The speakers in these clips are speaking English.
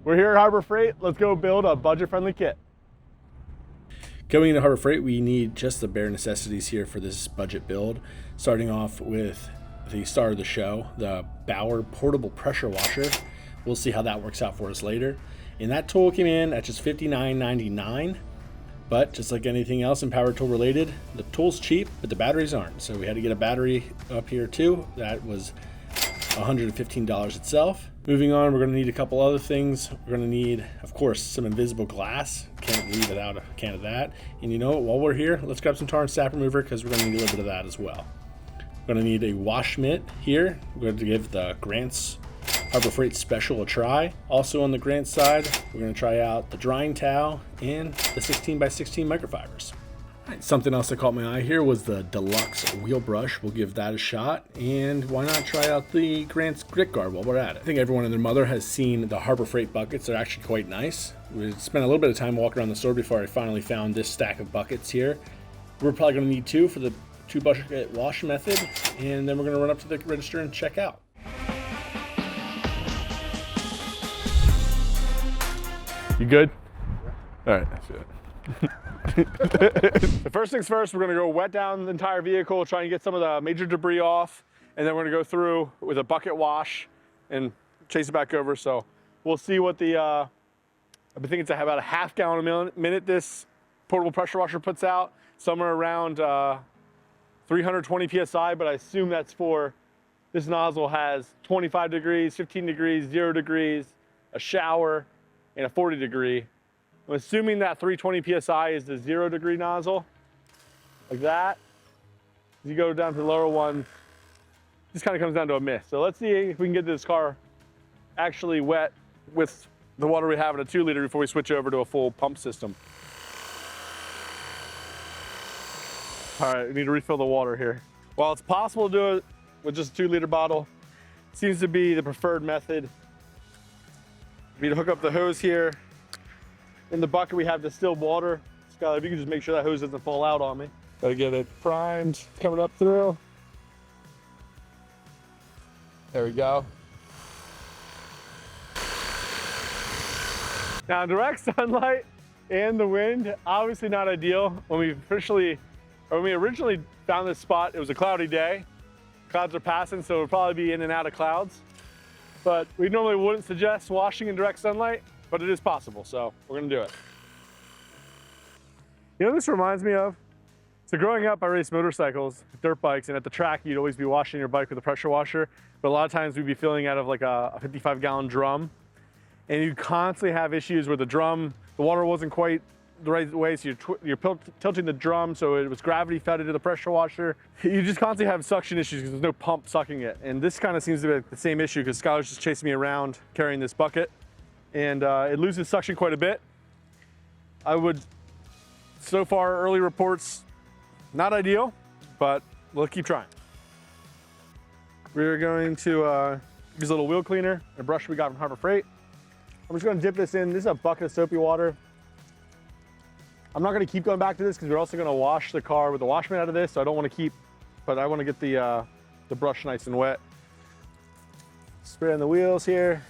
We're here at Harbor Freight. Let's go build a budget-friendly kit. Going into Harbor Freight, we need just the bare necessities here for this budget build. Starting off with the star of the show, the Bauer portable pressure washer. We'll see how that works out for us later. And that tool came in at just $59.99. But just like anything else in power tool related, the tool's cheap, but the batteries aren't. So we had to get a battery up here too. That was $115 itself. Moving on, we're going to need a couple other things. We're going to need, of course, some invisible glass. Can't leave without a can of that. And you know what, while we're here, let's grab some tar and sap remover because we're going to need a little bit of that as well. We're going to need a wash mitt here. We're going to give the Grant's Harbor Freight Special a try. Also on the Grant side, we're going to try out the drying towel and the 16x16 microfibers. Something else that caught my eye here was the deluxe wheel brush. We'll give that a shot, and why not try out the Grant's grit guard while we're at it. I think everyone and their mother has seen the Harbor Freight buckets. They're actually quite nice. We spent a little bit of time walking around the store before I finally found this stack of buckets here. We're probably going to need two for the 2-bucket wash method, and then we're going to run up to the register and check out. You good? All right, that's it. The first things first, we're gonna go wet down the entire vehicle, try and get some of the major debris off, and then we're gonna go through with a bucket wash and chase it back over. So we'll see what the, I think it's about a half gallon a minute this portable pressure washer puts out, somewhere around 320 PSI, but I assume that's for, this nozzle has 25 degrees, 15 degrees, 0 degrees, a shower, and a 40 degree. I'm assuming that 320 PSI is the 0 degree nozzle, like that. As you go down to the lower one, just kind of comes down to a mist. So let's see if we can get this car actually wet with the water we have in a 2 liter before we switch over to a full pump system. All right, we need to refill the water here. While it's possible to do it with just a 2 liter bottle, it seems to be the preferred method. We need to hook up the hose here. In the bucket, we have distilled water. Skylar, if you can just make sure that hose doesn't fall out on me. Gotta get it primed, coming up through. There we go. Now, direct sunlight and the wind, obviously not ideal. When we originally found this spot, it was a cloudy day. Clouds are passing, so it'll probably be in and out of clouds. But we normally wouldn't suggest washing in direct sunlight, but it is possible, so we're gonna do it. You know what this reminds me of? So growing up, I raced motorcycles, dirt bikes, and at the track, you'd always be washing your bike with a pressure washer, but a lot of times we'd be filling out of like a 55-gallon drum, and you constantly have issues where the water wasn't quite the right way, so you're tilting the drum so it was gravity fed into the pressure washer. You just constantly have suction issues because there's no pump sucking it, and this kind of seems to be the same issue because Skylar's just chasing me around carrying this bucket. And it loses suction quite a bit. So far, early reports, not ideal, but we'll keep trying. We're going to use a little wheel cleaner, a brush we got from Harbor Freight. I'm just gonna dip this in. This is a bucket of soapy water. I'm not gonna keep going back to this because we're also gonna wash the car with the wash mitt out of this, so I don't wanna but I wanna get the brush nice and wet. Spray on the wheels here.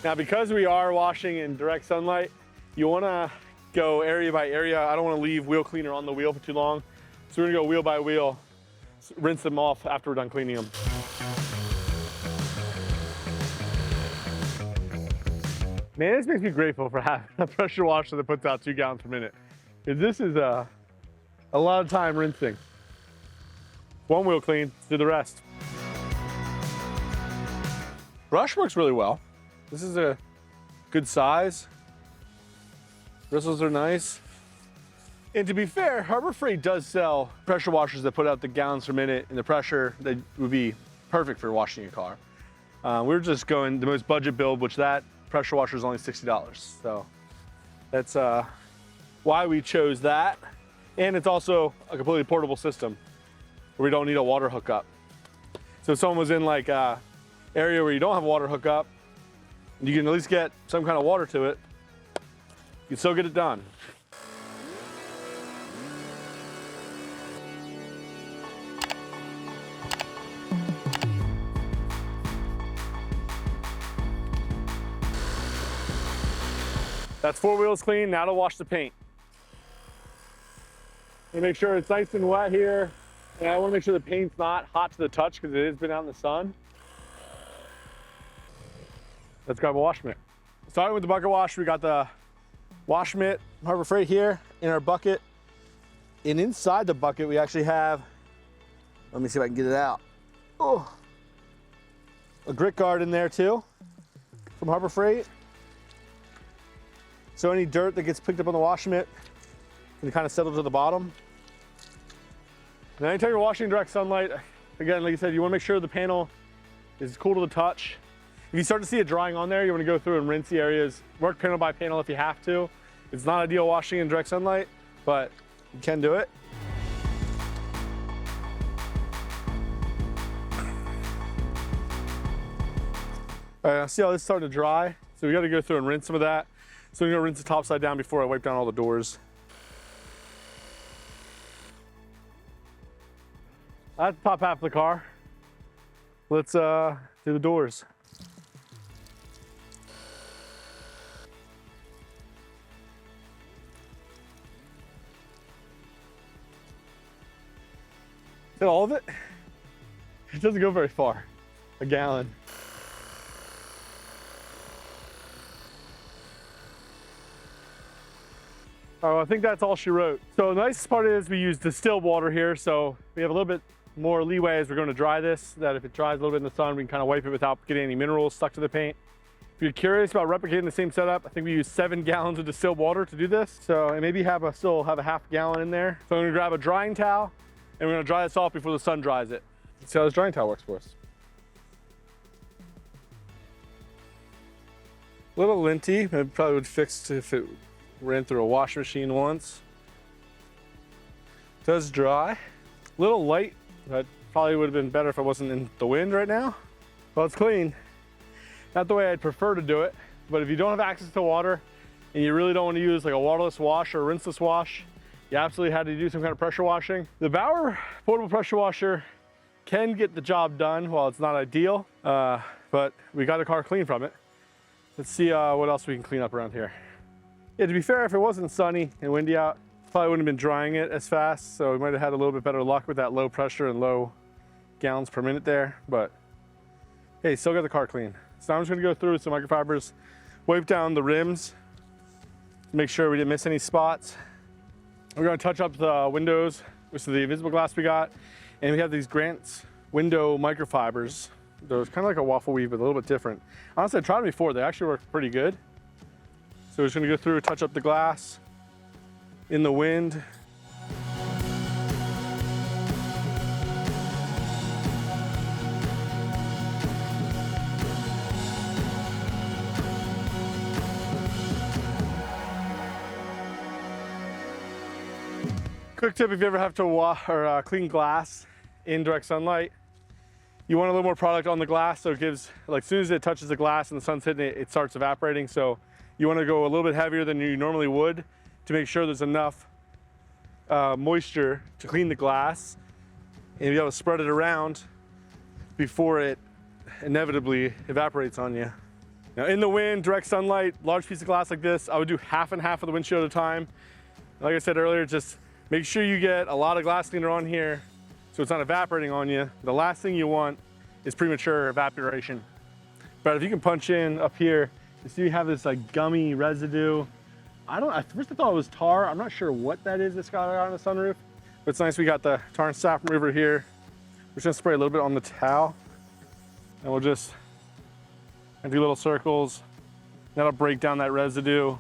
Now, because we are washing in direct sunlight, you wanna go area by area. I don't wanna leave wheel cleaner on the wheel for too long. So we're gonna go wheel by wheel, rinse them off after we're done cleaning them. Man, this makes me grateful for having a pressure washer that puts out 2 gallons per minute. Because this is a lot of time rinsing. One wheel clean, do the rest. Brush works really well. This is a good size. Bristles are nice. And to be fair, Harbor Freight does sell pressure washers that put out the gallons per minute and the pressure that would be perfect for washing your car. We're just going the most budget build, which that pressure washer is only $60. So that's why we chose that. And it's also a completely portable system where we don't need a water hookup. So if someone was in like a area where you don't have a water hookup, you can at least get some kind of water to it, you can still get it done. That's 4 wheels clean. Now to wash the paint. And make sure it's nice and wet here. And I want to make sure the paint's not hot to the touch because it has been out in the sun. Let's grab a wash mitt. Starting with the bucket wash, we got the wash mitt, Harbor Freight here in our bucket. And inside the bucket, we actually have, let me see if I can get it out. Oh, a grit guard in there too from Harbor Freight. So any dirt that gets picked up on the wash mitt can kind of settle to the bottom. And anytime you're washing in direct sunlight, again, like I said, you want to make sure the panel is cool to the touch. If you start to see it drying on there, you want to go through and rinse the areas. Work panel by panel if you have to. It's not ideal washing in direct sunlight, but you can do it. All right, see how this is starting to dry? So we got to go through and rinse some of that. So I'm gonna rinse the top side down before I wipe down all the doors. That's the top half of the car. Let's do the doors. Is that all of it? It doesn't go very far. A gallon. Oh, I think that's all she wrote. So the nicest part is we use distilled water here, so we have a little bit more leeway as we're going to dry this, that if it dries a little bit in the sun, we can kind of wipe it without getting any minerals stuck to the paint. If you're curious about replicating the same setup, I think we use 7 gallons of distilled water to do this. So and maybe still have a half gallon in there. So I'm gonna grab a drying towel and we're gonna dry this off before the sun dries it. Let's see how this drying towel works for us. A little linty, it probably would fix if it ran through a washing machine once. It does dry. A little light, that probably would have been better if I wasn't in the wind right now. Well, it's clean. Not the way I'd prefer to do it, but if you don't have access to water and you really don't want to use like a waterless wash or a rinseless wash, you absolutely had to do some kind of pressure washing. The Bauer portable pressure washer can get the job done. While it's not ideal, but we got the car clean from it. Let's see what else we can clean up around here. Yeah, to be fair, if it wasn't sunny and windy out, probably wouldn't have been drying it as fast, so we might have had a little bit better luck with that low pressure and low gallons per minute there, but hey, still got the car clean. So I'm just gonna go through with some microfibers, wipe down the rims, make sure we didn't miss any spots. We're gonna touch up the windows, which is the invisible glass we got, and we have these Grant's window microfibers. They're kind of like a waffle weave, but a little bit different. Honestly, I tried them before, they actually work pretty good. So we're just gonna go through, touch up the glass in the wind. Quick tip, if you ever have to clean glass in direct sunlight, you want a little more product on the glass, so it gives, like as soon as it touches the glass and the sun's hitting it, it starts evaporating. So you want to go a little bit heavier than you normally would to make sure there's enough moisture to clean the glass and be able to spread it around before it inevitably evaporates on you. Now in the wind, direct sunlight, large piece of glass like this, I would do half and half of the windshield at a time. Like I said earlier, just make sure you get a lot of glass cleaner on here so it's not evaporating on you. The last thing you want is premature evaporation. But if you can punch in up here, you see you have this like gummy residue. At first I thought it was tar. I'm not sure what that is that's got on the sunroof, but it's nice we got the tar and sap remover here. We're just gonna spray a little bit on the towel and we'll just do little circles. That'll break down that residue.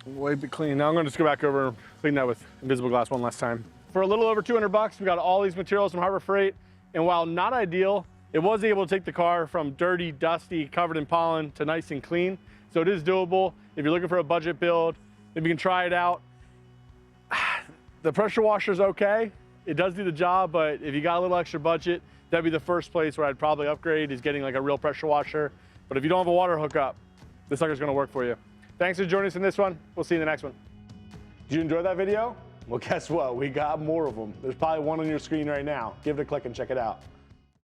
Wipe it clean. Now I'm gonna just go back over and clean that with invisible glass one last time. For a little over 200 bucks, we got all these materials from Harbor Freight, and while not ideal, it was able to take the car from dirty, dusty, covered in pollen to nice and clean. So it is doable. If you're looking for a budget build, maybe you can try it out. The pressure washer is okay. It does do the job, but if you got a little extra budget, that'd be the first place where I'd probably upgrade, is getting like a real pressure washer. But if you don't have a water hookup, this sucker's gonna work for you. Thanks for joining us in this one. We'll see you in the next one. Did you enjoy that video? Well, guess what? We got more of them. There's probably one on your screen right now. Give it a click and check it out.